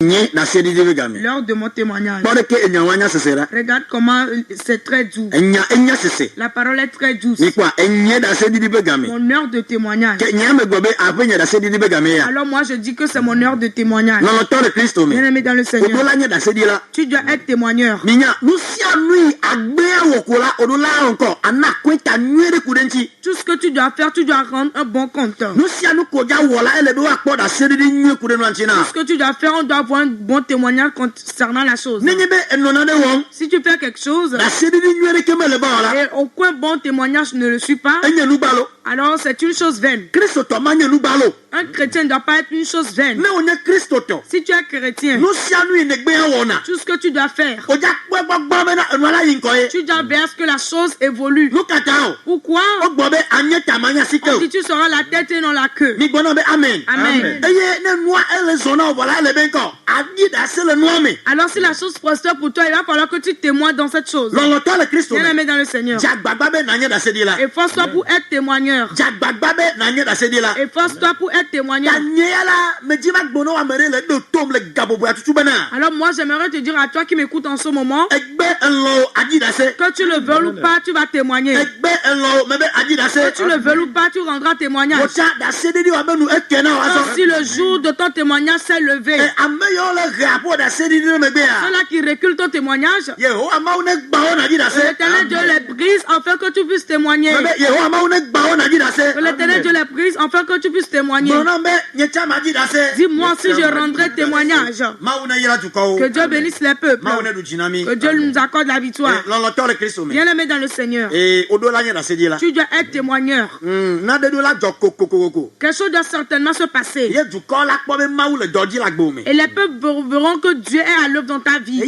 Lors de mon témoignage, regarde comment c'est très doux. La parole est très douce. Mon heure de témoignage. Alors moi je dis que c'est mon heure de témoignage. Bien-aimé dans le Seigneur, tu dois être témoigneur. Tout ce que tu dois faire, tu dois rendre un bon compte. Tout ce que tu dois faire, on doit avoir un bon témoignage concernant la chose. Si tu fais quelque chose et aucun bon témoignage ne le suit pas, alors c'est une chose vaine. Un chrétien ne doit pas être une chose vaine. Si tu es chrétien, tout ce que tu dois faire, tu dois faire que la chose évolue. Pourquoi? On dit tu seras la tête et non la queue. Amen. Amen. Alors si la chose prospère pour toi, il va falloir que tu témoignes dans cette chose. Bien-aimé dans le Seigneur. Efforce-toi pour être témoigneur. Efforce-toi pour être témoigneur. Alors moi j'aimerais te dire à toi qui m'écoutes en ce moment, que tu le veux ou pas, tu vas témoigner. Que tu le veux ou pas, tu rendras témoignage. Si le jour de ton témoignage s'est levé, ceux-là qui reculent ton témoignage, l'Éternel Dieu les brise afin que tu puisses témoigner. Que l'Éternel Dieu les brise afin que tu puisses témoigner. Dis-moi si je rendrai témoignage. Que Dieu bénisse les peuples. Que Dieu nous accorde la victoire. Bien-aimé dans le Seigneur, tu dois être témoigneur. Quelque chose doit certainement se passer. Et les peuples verront que Dieu est à l'œuvre dans ta vie.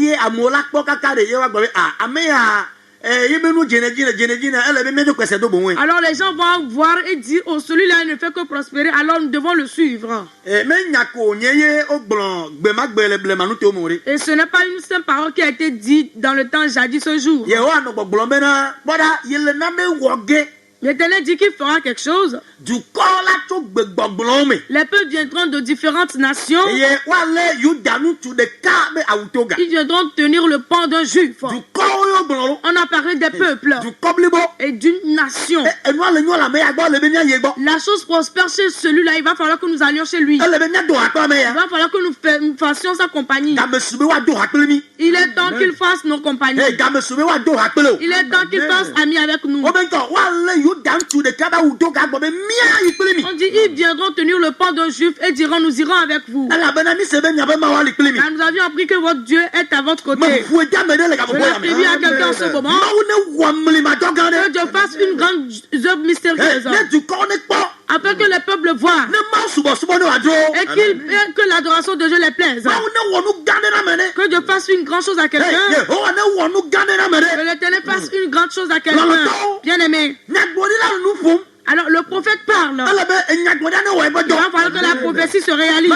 Alors les gens vont voir et dire, oh celui-là il ne fait que prospérer, alors nous devons le suivre. Et ce n'est pas une simple parole qui a été dite dans le temps jadis ce jour. L'Éternel dit qu'il fera quelque chose. Les peuples viendront de différentes nations. Ils viendront tenir le pan d'un juif. On a parlé des peuples et d'une nation. La chose prospère chez celui-là. Il va falloir que nous allions chez lui. Il va falloir que nous fassions sa compagnie. Il est temps qu'il fasse nos compagnies. Il est temps qu'il fasse amis avec nous. On dit ils viendront tenir le pan d'un juif et diront nous irons avec vous. Car nous avions appris que votre Dieu est à votre côté. Je l'ai prévu à quelqu'un en ce moment. Que Dieu fasse une grande œuvre mystérieuse. Afin que les peuples voient. Et que l'adoration de Dieu les plaise. Que Dieu fasse une grande chose à quelqu'un. Que l'Éternel fasse une grande chose à quelqu'un. Bien aimé. Alors le prophète parle. Il va falloir que la prophétie se réalise.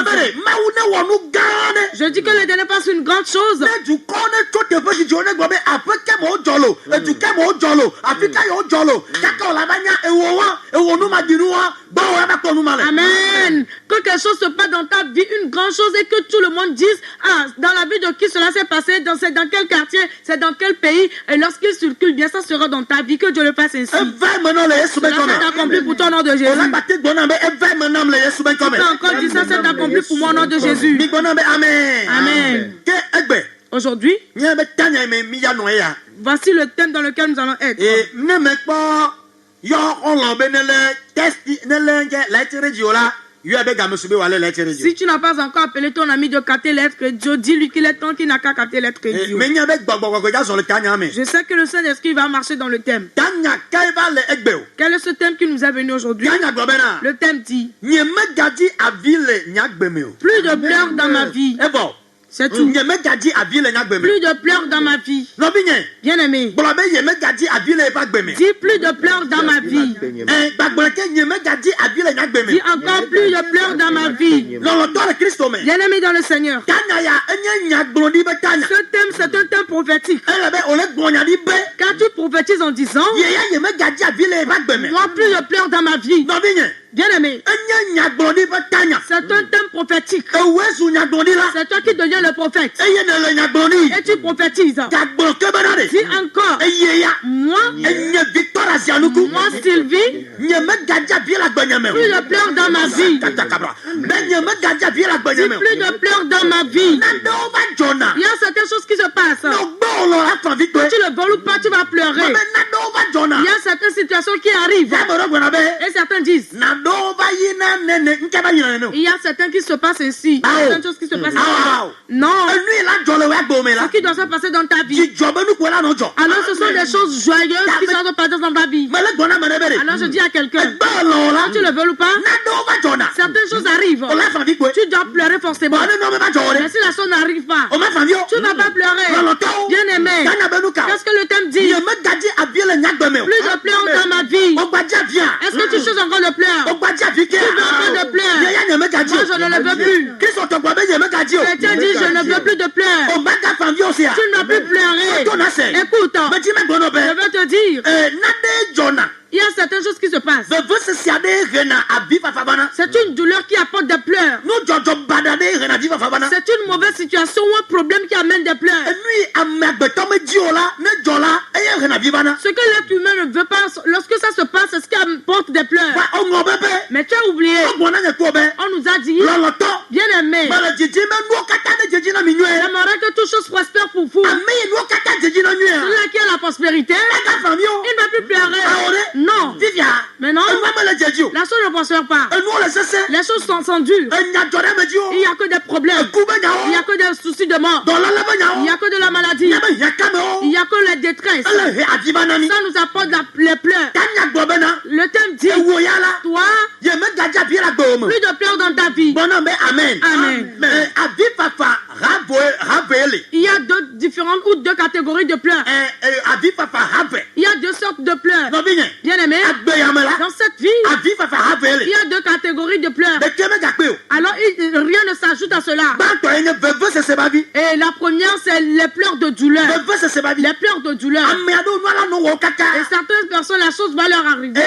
Je dis que l'Éternel fasse une grande chose. Amen. Que quelque chose se passe dans ta vie, une grande chose, et que tout le monde dise, ah, dans la vie de qui cela s'est passé, c'est dans quel quartier, c'est dans quel pays, et lorsqu'il circule bien, ça sera dans ta vie, que Dieu le fasse ainsi. Cela s'est accompli pour ton nom de Jésus. Tu peux encore dire ça, c'est accompli pour mon nom de Jésus. Amen. Aujourd'hui, voici le thème dans lequel nous allons être. Si tu n'as pas encore appelé ton ami de capter l'être Dieu, dis-lui qu'il est temps qu'il n'a qu'à capter l'être Dieu. Je sais que le Saint-Esprit va marcher dans le thème. Quel est ce thème qui nous est venu aujourd'hui? Le thème dit plus de pleurs dans ma vie. C'est tout. Plus de pleurs dans ma vie. Bien aimé. Dis plus de pleurs dans ma vie. Dis encore plus de pleurs dans ma vie. Bien aimé dans le Seigneur. Ce thème, c'est un thème prophétique. Quand tu prophétises en disant moi plus de pleurs dans ma vie. Bien aimé. C'est un thème prophétique. C'est toi qui deviens le prophète. Et tu prophétises. Dis encore. Moi, Sylvie, plus de pleurs dans ma vie. Plus de pleurs dans ma vie. Il y a certaines choses qui se passent. Quand tu le veux ou pas, tu vas pleurer. Il y a certaines situations qui arrivent. Et certains disent. Il y a certains qui se passent ainsi. Certaines choses qui se passent ainsi. Non. Ce qui doit se passer dans ta vie. Alors ce sont des choses joyeuses qui doivent se passer dans ta vie. Alors je dis à quelqu'un. Quand tu le veux ou pas, certaines choses arrivent. Tu dois pleurer forcément. Mais si la chose n'arrive pas, tu ne vas pas pleurer. Bien aimé. Qu'est-ce que le thème dit? Plus de pleurs dans ma vie. Est-ce que tu choses encore de pleurs? Tu veux encore de pleurs? Moi je ne le veux plus. Chrétien dit je ne veux plus de pleurs. Tu ne vas plus pleurer. Écoute, je veux te dire. Il y a certaines choses qui se passent. C'est une douleur qui apporte des pleurs. C'est une mauvaise situation ou un problème qui amène des pleurs. Ce que l'être humain ne veut pas, lorsque ça se passe, c'est ce qui apporte des pleurs. Mais tu as oublié. On nous a dit, bien aimé, j'aimerais que toute chose prospère pour vous. Celui qui a la prospérité, il ne va plus pleurer. Non. Mais non, la chose ne prospère pas. Les choses sont dures. Il n'y a que des problèmes. Il n'y a que des soucis de mort. Il n'y a que de la maladie. Il n'y a que la détresse. Ça nous apporte les pleurs. Le thème dit, toi, plus de pleurs dans ta vie. Amen. Amen. Il y a deux catégories de pleurs. Il y a deux sortes de pleurs. Bien aimé, dans cette vie, il y a deux catégories de pleurs. Alors rien ne s'ajoute à cela. Et la première, c'est les pleurs de douleur. Les pleurs de douleur. Et certaines personnes, la chose va leur arriver.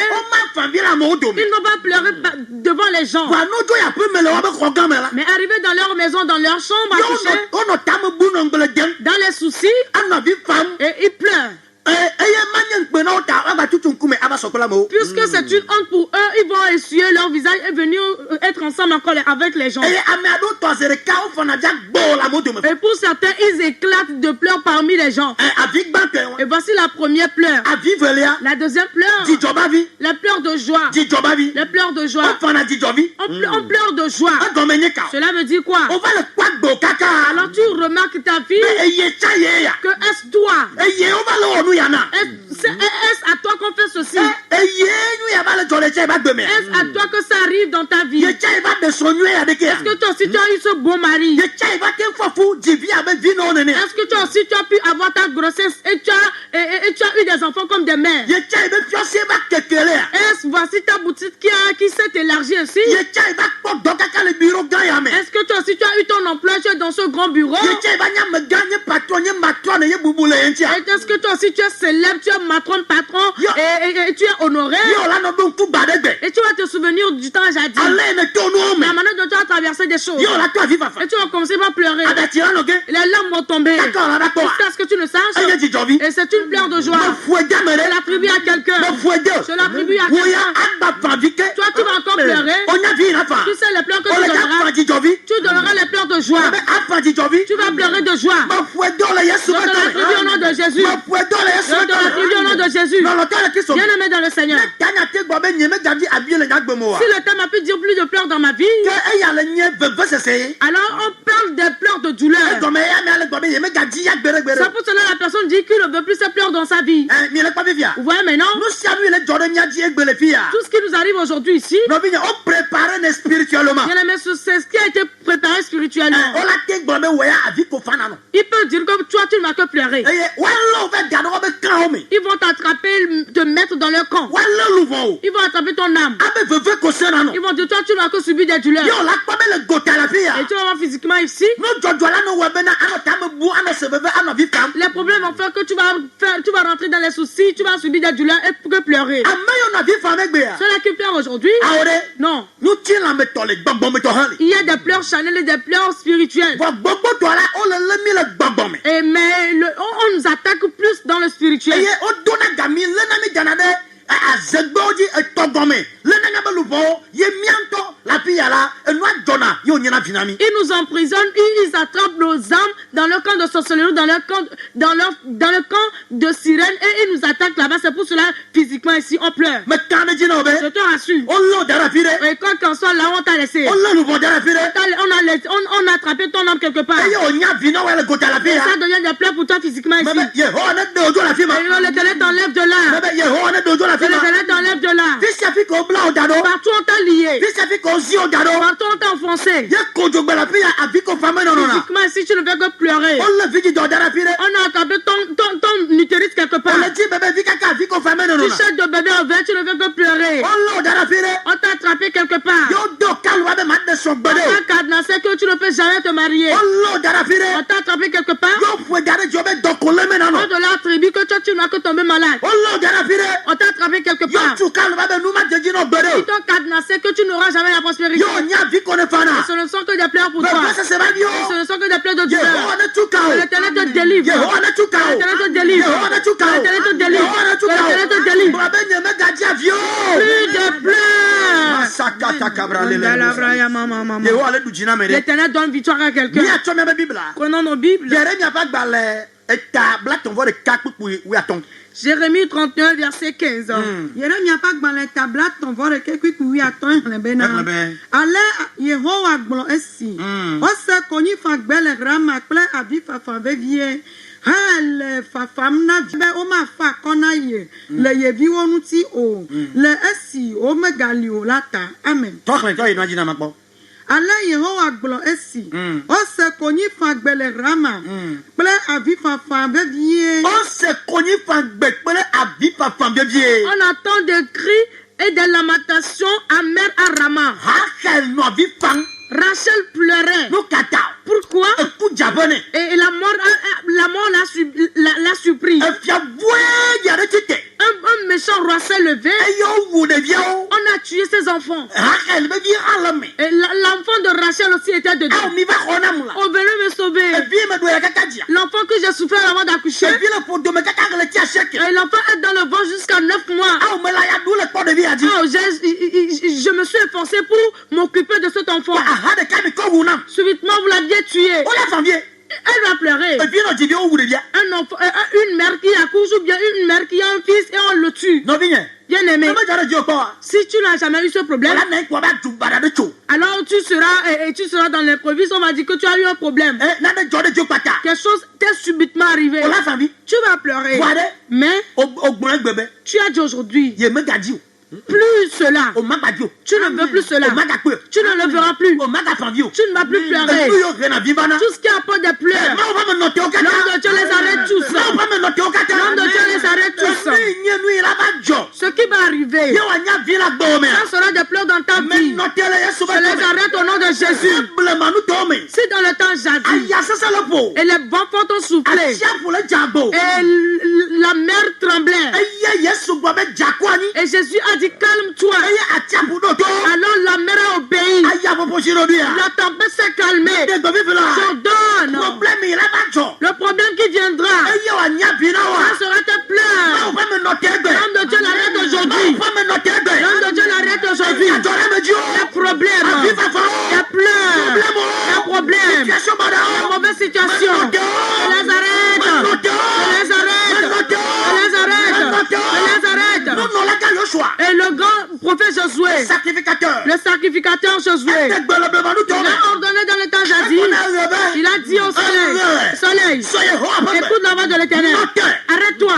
Ils ne vont pas pleurer devant les gens. Mais arriver dans leur maison, dans leur chambre, à coucher, dans les soucis, et ils pleurent. Puisque c'est une honte pour eux, ils vont essuyer leur visage et venir être ensemble encore avec les gens. Et pour certains, ils éclatent de pleurs parmi les gens. Et voici la première pleure. La deuxième pleure. La pleurs de joie. Les pleurs de joie. On pleure de joie. Cela veut dire quoi? Alors tu remarques ta vie que est-ce toi? Est-ce à toi qu'on fait ceci? Est-ce à toi que ça arrive dans ta vie? Est-ce que toi aussi tu as eu ce bon mari? Est-ce que toi aussi tu as pu avoir ta grossesse et tu as eu des enfants comme des mères? Est-ce voici ta boutique qui s'est élargie ainsi? Est-ce que toi aussi tu as eu ton emploi, tu es dans ce grand bureau? Est-ce que toi aussi tu es célèbre, tu es matron, patron et tu es honoré? Et tu vas te souvenir du temps jadis. La manière dont tu as traversé des choses. Et tu vas commencer à pleurer. Les larmes vont tomber. Jusqu'à ce que tu ne saches. Et c'est une pleurs de joie. Je l'attribue à quelqu'un. Je l'attribue à quelqu'un. Toi tu vas encore pleurer. Tu sais les pleurs que tu donneras. Tu donneras les pleurs de joie. Tu vas pleurer de joie. Je te l'attribue au nom de Jésus. Je te l'attribue au nom de Jésus. Bien aimé dans le Seigneur. Si le thème a pu dire plus de pleurs dans ma vie, alors on parle des pleurs de douleur. C'est pour cela la personne dit qu'il ne veut plus se pleurer dans sa vie. Vous voyez maintenant? Tout ce qui nous arrive aujourd'hui ici, bien aimé, c'est ce qui a été préparé spirituellement. Il peut dire que toi, tu ne vas que pleurer. Ils vont t'attraper, te mettre dans leur camp. Ils vont attraper ton âme. Ils vont dire, toi, tu n'as que subi des douleurs. Et tu vas voir physiquement ici. Les problèmes vont faire que tu vas rentrer dans les soucis, tu vas subir des douleurs et que pleurer. Ceux-là qui pleurent aujourd'hui, non. Il y a des pleurs charnelles et des pleurs spirituelles. Et mais on nous attaque plus dans le spirituel. Ils nous emprisonnent, ils attrapent nos âmes dans le camp de sorcellerie, dans le camp de sirène, et ils nous attaquent là-bas. C'est pour cela, physiquement ici, on pleure. Je te rassure. Et quoi qu'en soit là, on t'a laissé. On a attrapé ton âme quelque part. Et ça devient des pleurs pour toi physiquement ici. Et l'Éternel t'enlève de là. L'Éternel t'enlève de là. Partout on t'a lié. Partout on t'a enfoncé. Physiquement ici, tu ne veux que pleurer. On a attrapé ton utérus quelque part. Tu cherches de bébé en verre, tu ne veux que pleurer. On t'a attrapé quelque part. On t'a cadenassé que tu ne peux jamais te marier. On t'a attrapé quelque part. On te l'a attribué que toi tu n'as que tomber malade. On t'a attrapé quelque part. Ils t'ont cadenassé que tu n'auras jamais la prospérité. Et ce ne sont que des pleurs pour toi. Et ce ne sont que des pleurs de douleur. L'Éternel te délivre. L'Éternel te délivre. L'Éternel te délivre. L'Éternel te délivre. Plus de pleurs. L'Éternel donne victoire à quelqu'un. Prenons nos Bibles. Jérémie 31, verset 15. Amen. Allah Yehowa gblɔ esi. Ose konyi fagbe le Rama. Kple avi fafa vevie. Ose konyi fagbe kple avi fafa vevie. On attend des cris et des lamentations amères à Rama. Rachel no avi fang. Rachel pleurait. Pourquoi? Et la mort l'a surpris. Un méchant roi s'est levé. On a tué ses enfants. Et l'enfant de Rachel aussi était dedans. On venait me sauver. L'enfant que j'ai souffert avant d'accoucher. Et l'enfant est dans le ventre jusqu'à 9 mois. Je me suis efforcé pour m'occuper de cet enfant. Subitement, vous l'aviez tué. Elle va pleurer. Un enfant, une mère qui accouche ou bien une mère qui a un fils et on le tue. Bien aimé. Si tu n'as jamais eu ce problème, alors tu seras dans l'improviste. On va dire que tu as eu un problème. Quelque chose t'est subitement arrivé. Tu vas pleurer. Mais tu as dit aujourd'hui. Plus cela. Tu ne veux plus cela. Tu ne le verras plus. Tu ne vas plus pleurer. Tout ce qui apporte des pleurs, l'homme de Dieu les arrête tous. L'homme de Dieu les arrête tous. Ce qui va arriver, ça sera des pleurs dans ta vie. Je les arrête au nom de Jésus. Si dans le temps jadis, et les vents ont soufflé, et la mer tremblait, et Jésus a dit calme-toi. Alors la mer a obéi. La tempête s'est calmée. J'ordonne. Le problème qui viendra, ça sera tes pleurs. L'homme de Dieu l'arrête aujourd'hui. L'homme de Dieu l'arrête aujourd'hui. Les problèmes, les pleurs, les problèmes, les mauvaises situations. Je les arrête. Je les arrête. Je les arrête. Je les arrête. Et le grand prophète Josué, le sacrificateur Josué, il a ordonné dans le temps jadis, il a dit au soleil, écoute la voix de l'Éternel, arrête-toi,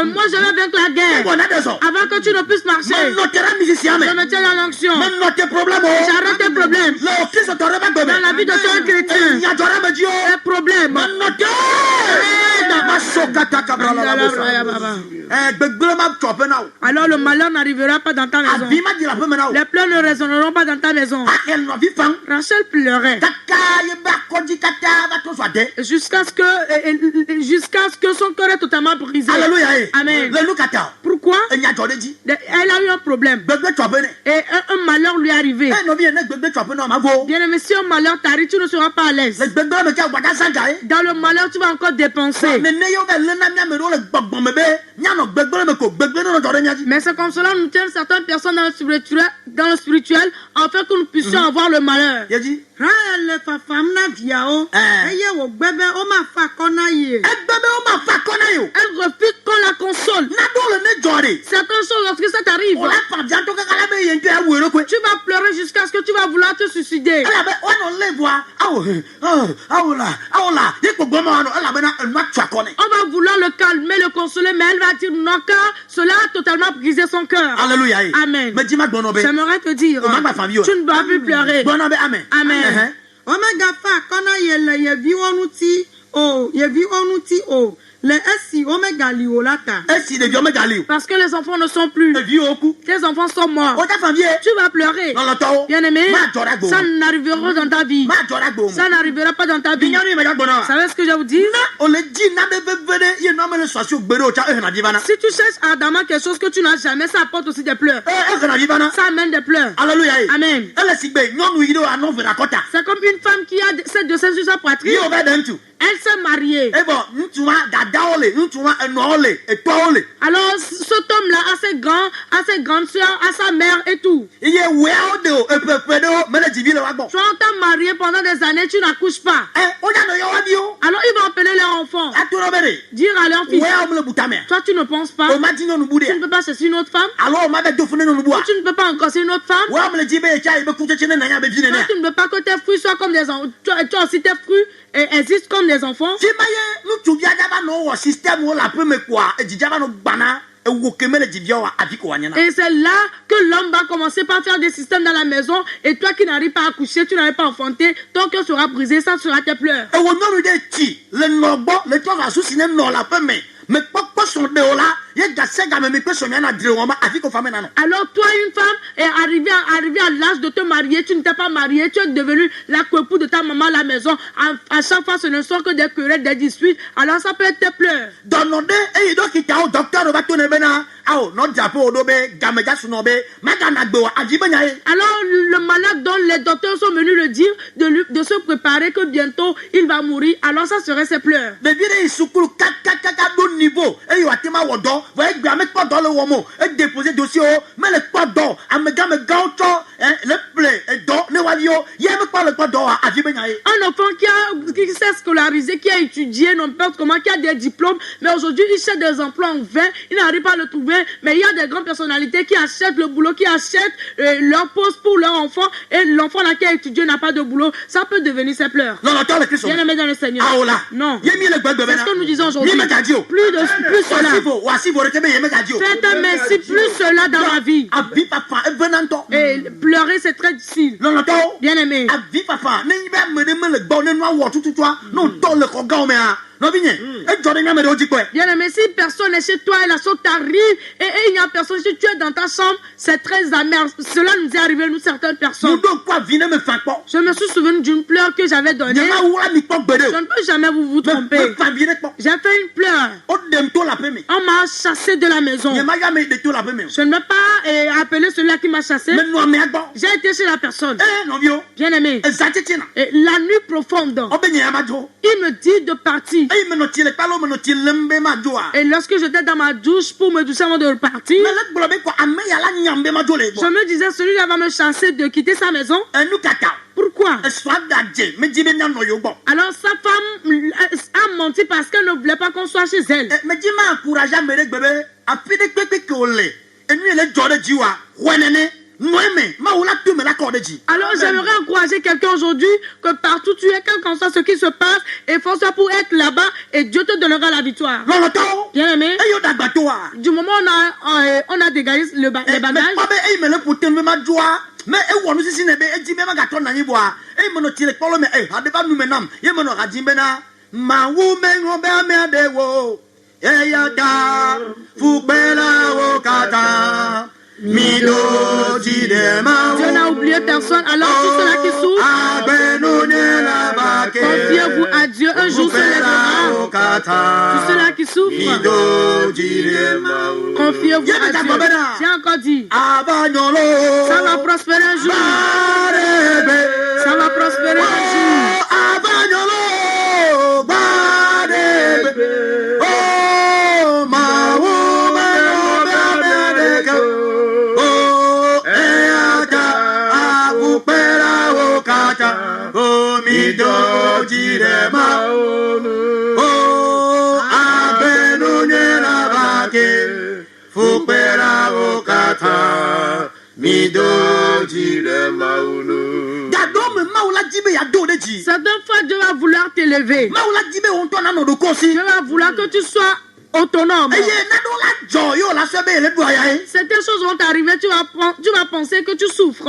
moi je vais vaincre la guerre, avant que tu ne puisses marcher, je me tiens dans l'onction, j'arrête tes problèmes, problèmes dans la vie de ton chrétien, les problèmes, alors le malheur n'arrivera pas dans ta maison. Les pleurs ne résonneront pas dans ta maison. Rachel pleurait jusqu'à ce que son cœur est totalement brisé. Alléluia. Amen. Pourquoi? Elle a eu un problème et un malheur lui est arrivé. Bien aimé, si un malheur t'arrive, tu ne seras pas à l'aise. Dans le malheur, tu vas encore dépenser. Mais c'est comme cela nous tiennent certaines personnes dans le spirituel afin que nous puissions avoir le malheur. Elle refuse qu'on la console. Certaines choses, lorsque ça t'arrive, tu vas pleurer jusqu'à ce que tu vas vouloir te suicider. On va vouloir le calmer, le consoler, mais elle va dire non, car cela a totalement brisé son cœur. Alléluia. Amen. J'aimerais te dire, tu ne dois plus pleurer. Amen. Parce que les enfants ne sont plus. Tes enfants sont morts. Tu vas pleurer. Bien aimé, ça n'arrivera dans ta vie. Ça n'arrivera pas dans ta vie. Vous savez ce que je vous dis? Si tu cherches ardemment quelque chose que tu n'as jamais, ça apporte aussi des pleurs. Ça amène des pleurs. Alléluia. Amen. C'est comme une femme qui a cette de sur sa poitrine. Elle s'est mariée. Alors cet homme-là a ses grandes soeurs, a sa mère et tout. Toi, on t'a marié pendant des années, tu n'accouches pas. Alors ils vont appeler leur enfant, dire à leur fils, toi tu ne penses pas, tu ne peux pas chercher une autre femme, toi, tu ne peux pas encore chercher une autre femme, toi, tu ne veux pas que tes fruits soient comme des enfants, toi aussi tes fruits existent comme des enfants. Et c'est là que l'homme va commencer par faire des systèmes dans la maison. Et toi qui n'arrives pas à accoucher, tu n'arrives pas à enfanter, ton cœur sera brisé, ça sera tes pleurs. Alors toi, une femme, est arrivée à l'âge de te marier, tu ne t'es pas marié, tu es devenu la coépouse de ta maman à la maison. À chaque fois, ce ne sont que des querelles, des disputes. Alors ça peut être tes pleurs. Alors le malade dont les docteurs sont venus le dire de se préparer que bientôt il va mourir. Alors ça serait ses pleurs. Un enfant qui s'est scolarisé, qui a étudié, n'importe comment, qui a des diplômes, mais aujourd'hui il cherche des emplois en vain, il n'arrive pas à le trouver. Mais il y a des grandes personnalités qui achètent le boulot, qui achètent leur poste pour leur enfant, et l'enfant là qui a étudié n'a pas de boulot. Ça peut devenir ses pleurs. Bien aimé dans le Seigneur. Non. C'est ce que nous disons aujourd'hui. Plus cela. Faites merci, plus cela dans la vie. Et pleurer c'est très difficile. Bien aimé. Bien aimé, si personne n'est chez toi et la chose t'arrive et il n'y a personne, si tu es dans ta chambre, c'est très amer. Cela nous est arrivé, nous, certaines personnes. Je me suis souvenu d'une pleure que j'avais donnée. Je ne peux jamais vous tromper. J'ai fait une pleure. On m'a chassé de la maison. Je ne veux pas appeler celui-là qui m'a chassé. J'ai été chez la personne. Bien aimé. Et la nuit profonde, il me dit de partir. Et lorsque j'étais dans ma douche pour me doucher avant de repartir, je me disais, celui-là va me chasser de quitter sa maison. Pourquoi? Alors sa femme a menti parce qu'elle ne voulait pas qu'on soit chez elle. Alors j'aimerais encourager quelqu'un aujourd'hui que partout tu es, quel qu'en soit ce qui se passe, efforce-toi pour être là-bas et Dieu te donnera la victoire. Bien aimé, du moment où on a dégagé les bagages, Mais où nous ici nebe et dit même gâteau nani bois et mon tire polo mais eh adeba nous menam ye mon radimena ma wu mengo be amede wo e ya da fu bela wo kata mido jide ma. Dieu n'a oublié personne. Alors tous ceux-là qui souffrent, confiez-vous à Dieu, un jour se lèvera. Tous ceux-là qui souffrent, confiez-vous à Dieu. J'ai encore dit, ça va prospérer un jour. Ça va prospérer un jour. Certaines fois, Dieu va vouloir t'élever. Dieu va vouloir que tu sois autonome. Certaines choses vont t'arriver, tu vas penser que tu souffres.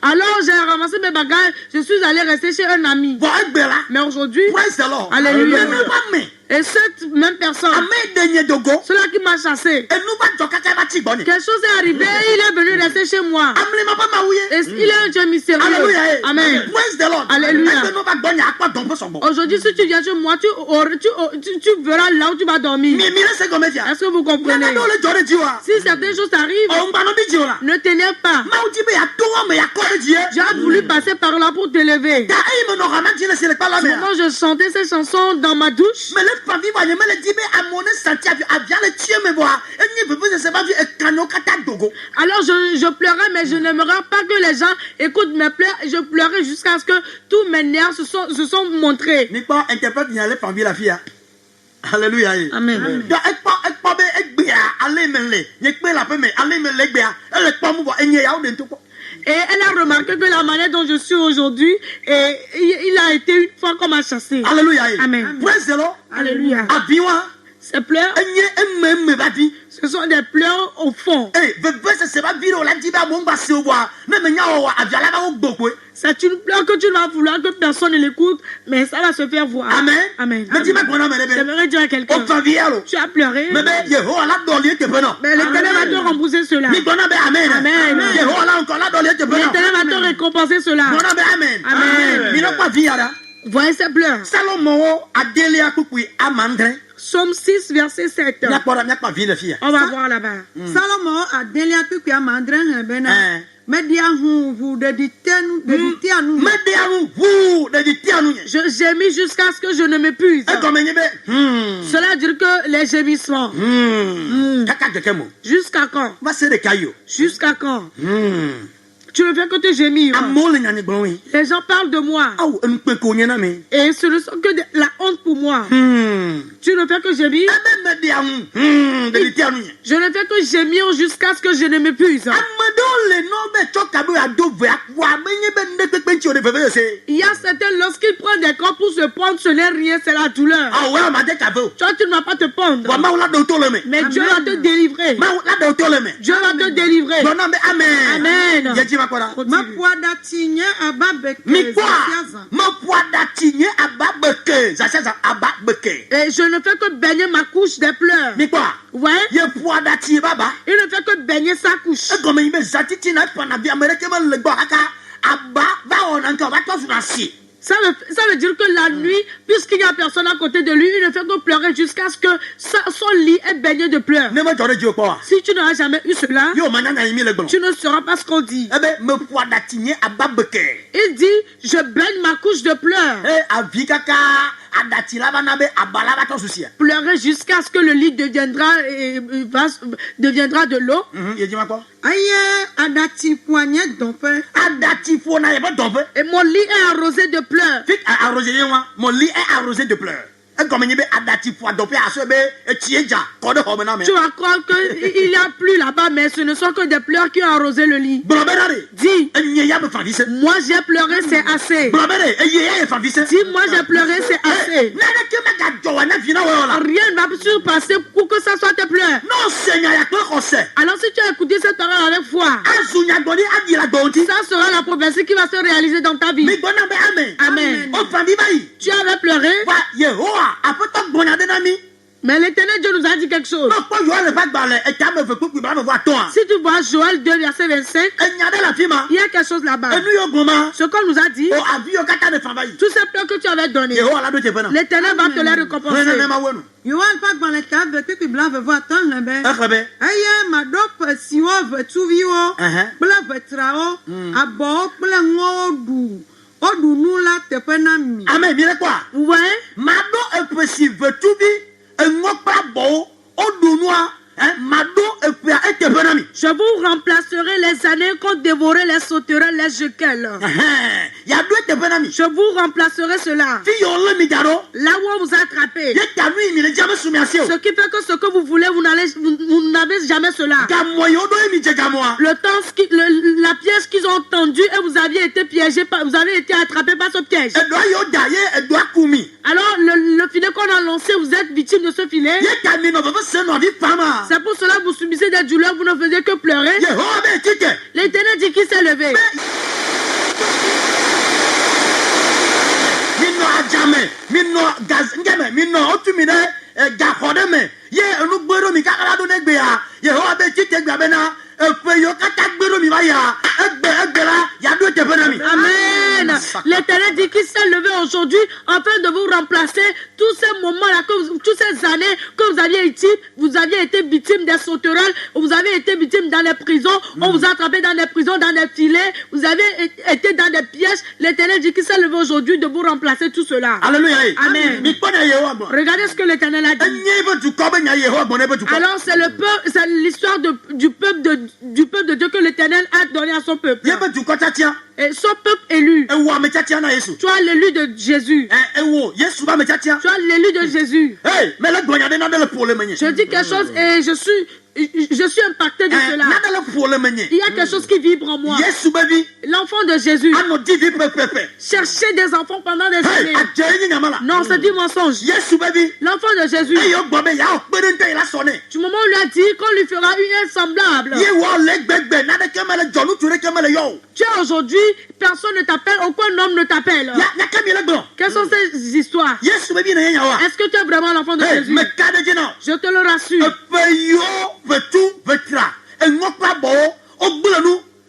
Alors j'ai ramassé mes bagages, je suis allé rester chez un ami. Mais aujourd'hui, alléluia. Et cette même personne, celui qui m'a chassé, quelque chose est arrivé, il est venu rester chez moi. Et il est un Dieu mystérieux. Amen. Alléluia. Aujourd'hui, si tu viens chez moi, tu verras là où tu vas dormir. Est-ce que vous comprenez? Si certaines choses arrivent, ne t'énerve pas. J'ai voulu passer par là pour t'élever. Moment, je chantais ces chansons dans ma douche. Alors je pleurais, mais je n'aimerais pas que les gens écoutent mes pleurs. Je pleurais jusqu'à ce que tous mes nerfs se sont montrés. Alléluia. Amen. Et elle a remarqué que la manière dont je suis aujourd'hui, il a été une fois comme un chassé. Alléluia. Amen. Alléluia. Ces pleurs, ce sont des pleurs au fond. C'est une pleure que tu vas vouloir que personne ne l'écoute, mais ça va se faire voir. Amen. Amen. J'aimerais dire à quelqu'un, tu as pleuré, mais l'Éternel va te rembourser cela. Amen. L'Éternel va te récompenser cela. Amen. Voyez ces pleurs. Psaume 6, verset 7. On va voir là-bas. Salomon a délié à Mandrin Bena. Je gémis jusqu'à ce que je ne m'épuise. Cela veut dire que les gémissements. Jusqu'à quand? Jusqu'à quand? Tu ne fais que te gémir. Les gens parlent de moi. Et ce ne sont que la honte pour moi. Tu ne fais que gémir. Je ne fais que gémir jusqu'à ce que je ne m'épuise. Il y a certains, lorsqu'ils prennent des corps pour se prendre, ce n'est rien, c'est la douleur. Toi, tu ne vas pas te prendre. Mais Dieu va te délivrer. Dieu va te délivrer. Amen. Et je ne fais que baigner ma couche des pleurs. Ouais. Il ne fait que baigner sa couche. Ça veut dire que la nuit, puisqu'il n'y a personne à côté de lui, il ne fait que pleurer jusqu'à ce que son lit est baigné de pleurs. Si tu n'auras jamais eu cela, tu ne sauras pas ce qu'on dit. Il dit, je baigne ma couche de pleurs. Pleurer jusqu'à ce que le lit deviendra de l'eau. Et mon lit est arrosé de pleurs. Mon lit est arrosé de pleurs. Tu vas croire qu'il n'y a plus là-bas, mais ce ne sont que des pleurs qui ont arrosé le lit. Dis, moi j'ai pleuré, c'est assez. Dis, moi j'ai pleuré, c'est assez. Rien ne va plus passer pour que ça soit tes pleurs. Alors si tu as écouté cette parole avec foi, ça sera la prophétie qui va se réaliser dans ta vie. Amen. Tu avais pleuré, mais l'Éternel Dieu nous a dit quelque chose. Si tu vois Joël 2, verset 25, il y a quelque chose là-bas. Ce qu'on nous a dit, tous ces pleurs que tu avais donnés, l'Éternel va te les récompenser. Yohan pas dans les tables que tu blanc veut voir tant là ben. Aïe ma dope si on veut tout vivre. Blanc veut trao. Abo blanc ngodu. Odu nous là te penami. Amen. Mire quoi? Ouais. Mado est possible veut tout vivre. Ngopa bo. Odu noa. Je vous remplacerai les années qu'ont dévoré les sauterelles, les jequels. Je vous remplacerai cela. Là où on vous a attrapé. Ce qui fait que ce que vous voulez, vous n'avez jamais cela. Le temps, la piège qu'ils ont tendue et vous aviez été piégé, vous avez été attrapé par ce piège. Alors le filet qu'on a lancé, vous êtes victime de ce filet. C'est pour cela que vous subissez des douleurs, vous ne faisiez que pleurer. L'Éternel dit qu'il s'est levé. Amen. L'Éternel dit qu'il s'est levé aujourd'hui afin de vous remplacer tous ces moments-là, toutes ces années que vous aviez été victime des sauterelles, vous avez été victime dans les prisons, on vous a attrapé dans des prisons, dans des filets, vous avez été dans des pièges. L'Éternel dit qu'il s'est levé aujourd'hui de vous remplacer tout cela. Alléluia. Amen. Regardez ce que l'Éternel a dit. Alors c'est l'histoire du peuple de Dieu que l'Éternel a donné à son peuple. Et son peuple élu. Tu as l'élu de Jésus. Tu as l'élu de Jésus. Je dis quelque chose et je suis impacté de cela. Il y a quelque chose qui vibre en moi. L'enfant de Jésus. Chercher des enfants pendant des années. Non, c'est du mensonge. L'enfant de Jésus. Du moment où il a dit qu'on lui fera une semblable. Tu es aujourd'hui, personne ne t'appelle, aucun homme ne t'appelle. Quelles sont ces histoires? Est-ce que tu es vraiment l'enfant de Jésus? Je te le rassure.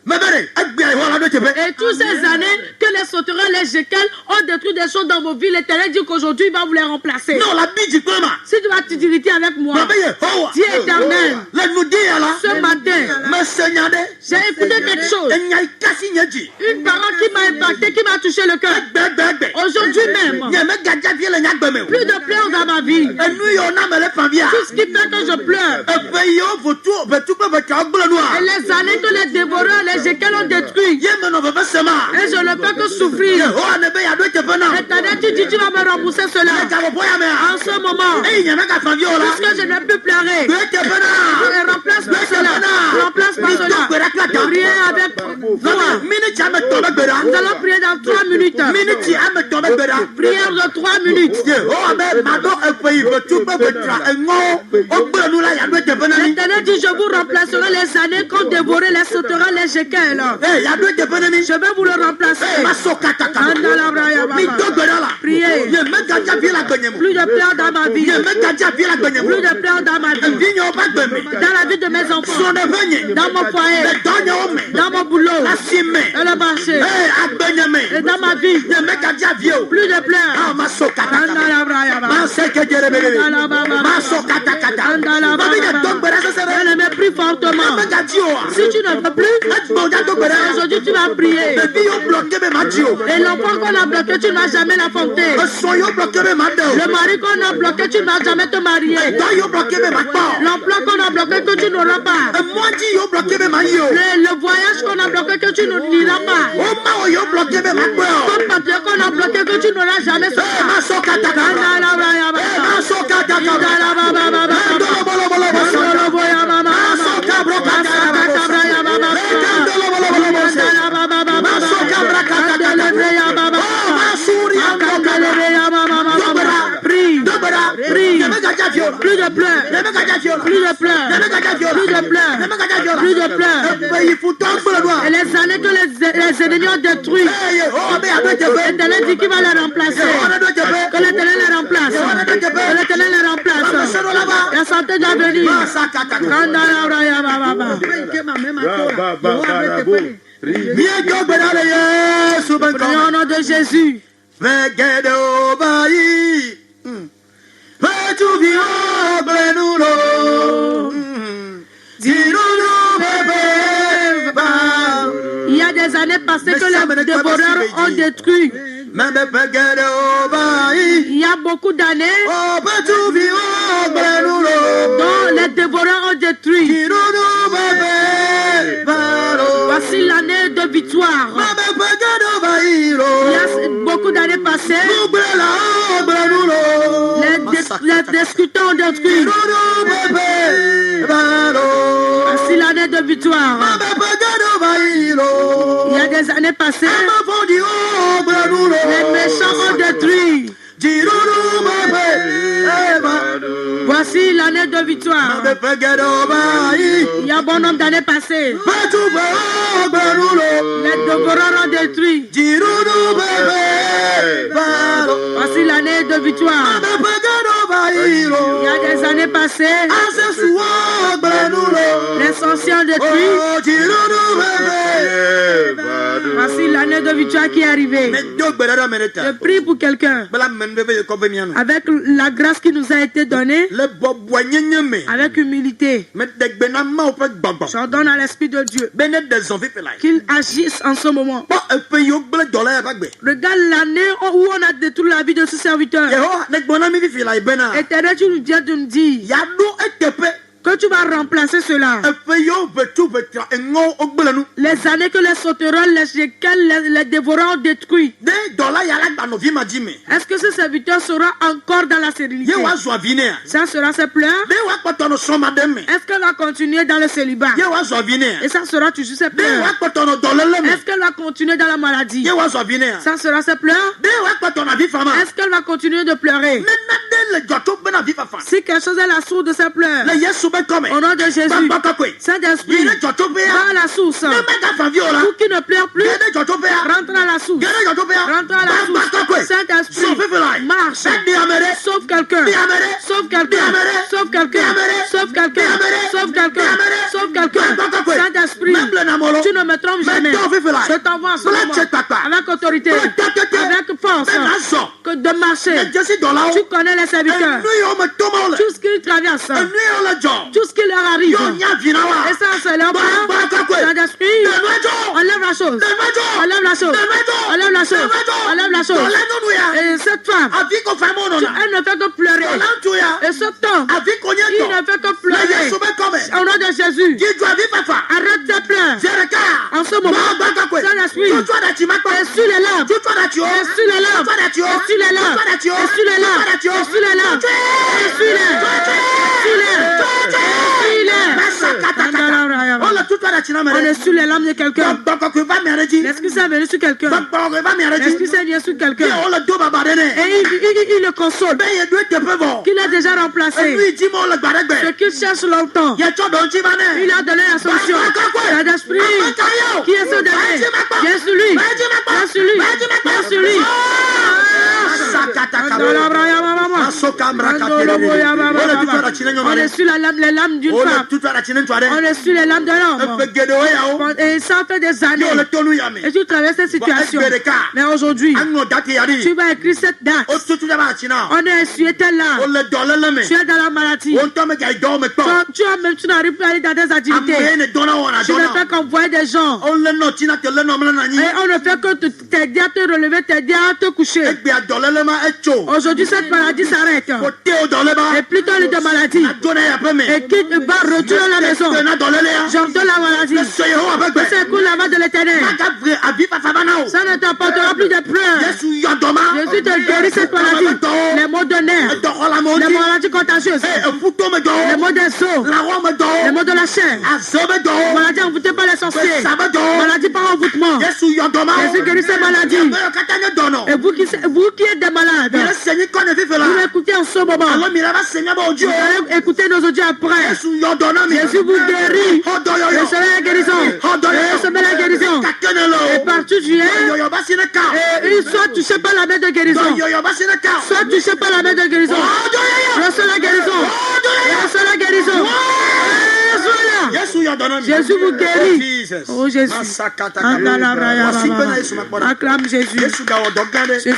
Et toutes ces années que les sauterelles, les jequels ont détruit des choses dans vos vies, l'Éternel dit qu'aujourd'hui il va vous les remplacer. Si tu vas t'irriter avec moi, dis Éternel, ce matin, j'ai écouté quelque chose. Une parole qui m'a impacté, qui m'a touché le cœur. Aujourd'hui même, plus de pleurs dans ma vie. Tout ce qui fait que je pleure. Et les années que les dévoreurs, les jequels ont détruit. Et je ne peux que souffrir. L'Éternel dit, tu vas me rembourser cela. En ce moment, puisque je ne peux pleurer, remplace par cela. Remplace par cela. Priez avec foi. Nous allons prier dans 3 minutes. Prière de 3 minutes. L'Éternel dit, je vous remplacerai les années qu'ont dévoré les sauterelles, les jequels. Je vais vous le remplacer. Priez. Plus de pleurs dans ma vie. Plus de pleurs dans ma vie. Dans la vie de mes enfants. Dans mon foyer. Dans mon boulot. Et le marché. Et dans ma vie. Plus de pleurs. Elle me prie fortement. Si tu ne veux plus, aujourd'hui tu vas prier. Et l'enfant qu'on a bloqué, tu ne vas jamais l'affronter. bloqué. Le mari qu'on a bloqué, tu ne vas jamais te marier. L'emploi qu'on a bloqué, que tu n'auras pas. Le voyage qu'on a bloqué, que tu n'iras pas. Comme papier qu'on a bloqué, que tu n'auras jamais fait. Prie. Plus de pleurs. Plus de pleurs. Plus de pleurs. Plus de pleurs. Et les années que les ennemis ont détruites, l'Éternel dit qu'il va les remplacer. Que l'Éternel les remplace. Que l'Éternel les remplace. La santé doit venir. Au nom de Jésus. Il y a des années passées que les dévoreurs ont détruit. Il y a beaucoup d'années dont les dévoreurs ont détruit. Voici l'année de victoire. Il y a beaucoup d'années passées, les discutants ont détruit. Voici l'année de victoire. Il y a des années passées, les méchants ont détruit. Voici l'année de victoire. Il y a bon nombre d'années passées, les dévoreurs ont détruit. Voici l'année de victoire. Il y a des années passées, les sorciers ont détruit. Voici l'année de victoire qui est arrivée. Je prie pour quelqu'un. Avec la grâce qui nous a été donnée, avec humilité, j'ordonne à l'Esprit de Dieu qu'il agisse en ce moment. Regarde l'année où on a détruit la vie de ce serviteur. Éternel, tu nous viens de nous dire que tu vas remplacer cela. Les années que les sauterelles, les jékels, les dévorants ont détruit. Est-ce que ce serviteur sera encore dans la stérilité? Ça sera ses pleurs. Est-ce qu'elle va continuer dans le célibat? Et ça sera toujours ses pleurs. Est-ce qu'elle va continuer dans la maladie? Ça sera ses pleurs. Est-ce qu'elle va continuer de pleurer? Si quelque chose est la source de ses pleurs, au nom de Jésus, Saint-Esprit, va à la source. Pour qu'il ne pleure plus, rentre à la source. Rentre à la source. Saint-Esprit, marche. Sauve quelqu'un. Sauve quelqu'un. Sauve quelqu'un. Sauve quelqu'un. Sauve quelqu'un. Sauve quelqu'un. Saint-Esprit, tu ne me trompes jamais. Je t'envoie en ce moment avec autorité, avec force, que de marcher. Tu connais les serviteurs. Tout ce qu'ils traversent, tout ce qui leur arrive. Et ça, c'est leur part. Saint-Esprit, enlève la chose. Enlève la chose. Enlève la chose. Enlève la chose. Et cette femme, elle ne fait que pleurer. Et ce temps, il ne fait que pleurer. Au nom de Jésus, arrête tes pleurs. En ce moment, Saint-Esprit, essuie les larmes. Essuie les larmes. Essuie les larmes. Essuie les larmes. Essuie les larmes. Essuie les larmes. On est sur les larmes de quelqu'un. Est-ce que ça vient sur quelqu'un? Est-ce que ça vient sur quelqu'un? Et il le console qu'il a déjà remplacé ce qu'il cherche longtemps. Il a donné la solution. Saint-Esprit qui est ce dernier. Viens sur lui. Viens sur lui. Viens sur lui. On est sur les lames d'une femme. On est sur les lames de l'homme. Et ça fait des années. Et tu traverses cette situation. Mais aujourd'hui, tu vas écrire cette date. On est essuyé tel là. Tu es dans la maladie. Tu n'arrives pas à aller dans des activités. Tu ne fais qu'envoyer des gens. Et on ne fait que t'aider à te relever, t'aider à te coucher. Aujourd'hui, cette maladie s'arrête. Et plus tôt de maladie. Et qui va retourner à la maison. J'entends la maladie. C'est écoute la main de l'Éternel. Ça ne t'apportera plus de pleurs. Jésus te guérit cette maladie. Les maux de nerfs. Les maladies contagieuses. Les maux des os. Les maux de la chair. Maladie envoûtée par les sorciers. Maladie par envoûtement. Jésus guérit ces maladies. Et vous qui êtes des malades, vous m'écoutez en ce moment. Vous allez écouter nos audios après. Jésus vous guérit. Recevez la guérison. Recevez la guérison. Et partout tu es. Et soit touché par la main de guérison. Soit touché par la main de guérison. Reçois la guérison. Reçois la guérison. Jésus vous guérit. Oh Jésus. Acclame Jésus. Jésus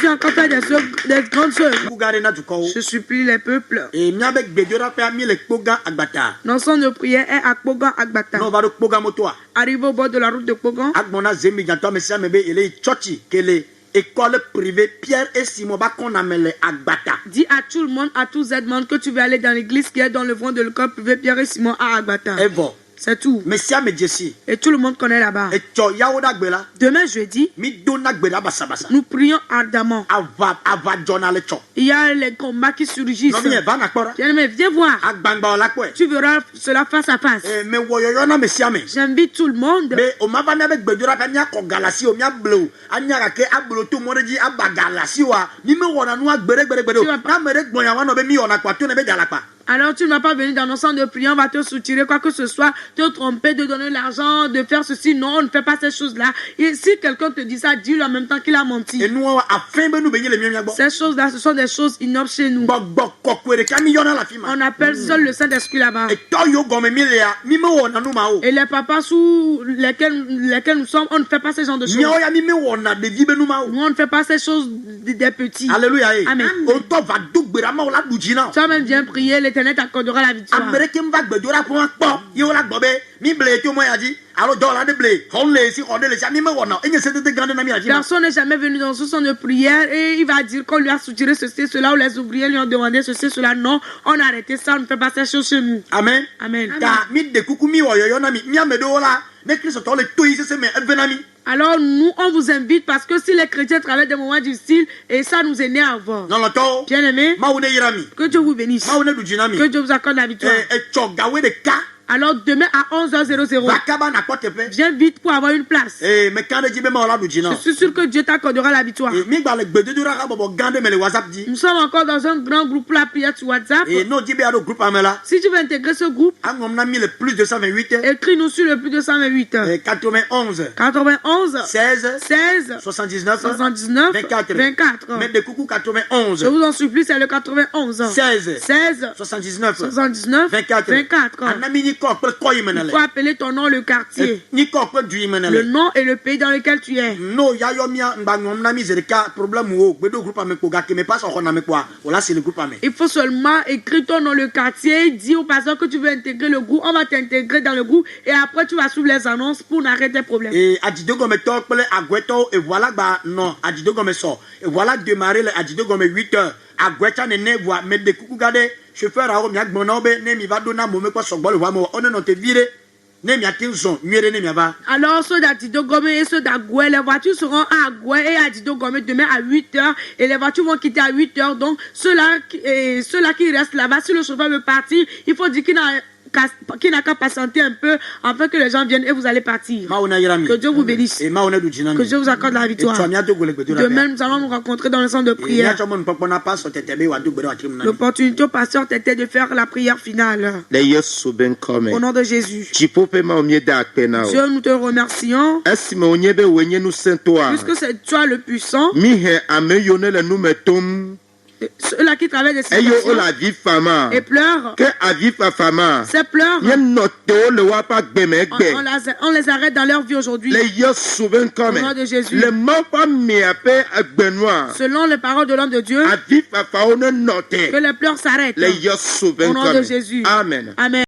a encore fait des grandes œuvres. Je supplie les peuples. Notre son de prière est à Kpogan Agbata. Arrive au bord de la route de Kpogan. École privée Pierre et Simon qu'on amène Agbata. Dis à tout le monde, à tous les monde que tu veux aller dans l'église qui est dans le fond de l'école privée Pierre et Simon à Agbata. C'est tout. Et tout le monde connaît là-bas. Demain jeudi, nous prions ardemment. Il y a les combats qui surgissent. Mais viens voir. Tu verras cela face à face. J'invite tout le monde. Alors tu ne vas pas venir dans nos centres de prière, on va te soutirer quoi que ce soit, te tromper, de donner l'argent, de faire ceci. Non, on ne fait pas ces choses-là. Et si quelqu'un te dit ça, dis-le en même temps qu'il a menti. Ces choses-là, ce sont des choses ignobles chez nous. On appelle seul le Saint-Esprit là-bas. Et les papas sous lesquels nous sommes, on ne fait pas ce genre de choses. Nous, on ne fait pas ces choses des petits. Alléluia. Amen. Tu vas même bien prier, l'Éternel t'accordera la victoire. Personne n'est jamais venu dans ce centre de prière et il va dire qu'on lui a soutiré ceci, cela, ou les ouvriers lui ont demandé ceci, cela. Non, on a arrêté ça, on ne fait pas ces choses chez nous. Amen. Amen. Alors nous, on vous invite parce que si les chrétiens traversent des moments difficiles et ça nous énerve. Bien aimé, que Dieu vous bénisse. Que Dieu vous accorde la victoire. Alors demain à 11h00, viens vite pour avoir une place. Je suis sûr que Dieu t'accordera la victoire. Nous sommes encore dans un grand groupe pour la prière sur WhatsApp. Si tu veux intégrer ce groupe, écris-nous sur le plus 228 91 16 79 24. Je vous en supplie, c'est le 91 16 79 24. Il faut appeler ton nom, le quartier, le nom et le pays dans lequel tu es. Il faut seulement écrire ton nom, le quartier, dire au pasteur que tu veux intégrer le groupe. On va t'intégrer dans le groupe et après tu vas suivre les annonces pour n'arrêter tes problèmes. Et voilà démarrer le 8h. Chauffeur a omis agbonobe ne mi va dona mome kwa sogbol wa mo on ne te vire ne mi atinson miere ne mi va. Alors ceux d'Adido Gome et ceux d'Agoué, les voitures seront à Agoué et Adido Gome demain à 8h et les voitures vont quitter à 8h. Donc ceux-là qui restent là-bas, si le chauffeur veut partir, il faut dire qu'il n'a qu'à patienter un peu afin que les gens viennent et vous allez partir. Que Dieu vous bénisse. Que Dieu vous accorde la victoire. Demain, nous allons nous rencontrer dans le centre de prière. L'opportunité au pasteur était de faire la prière finale. Au nom de Jésus. Dieu, nous te remercions. Puisque c'est toi le puissant. Ceux-là qui travaillent des situations et pleurent. Ces pleurs, on les arrête dans leur vie aujourd'hui. Au nom de Jésus. Selon les paroles de l'homme de Dieu, que les pleurs s'arrêtent. Au nom de Jésus. Amen. Amen.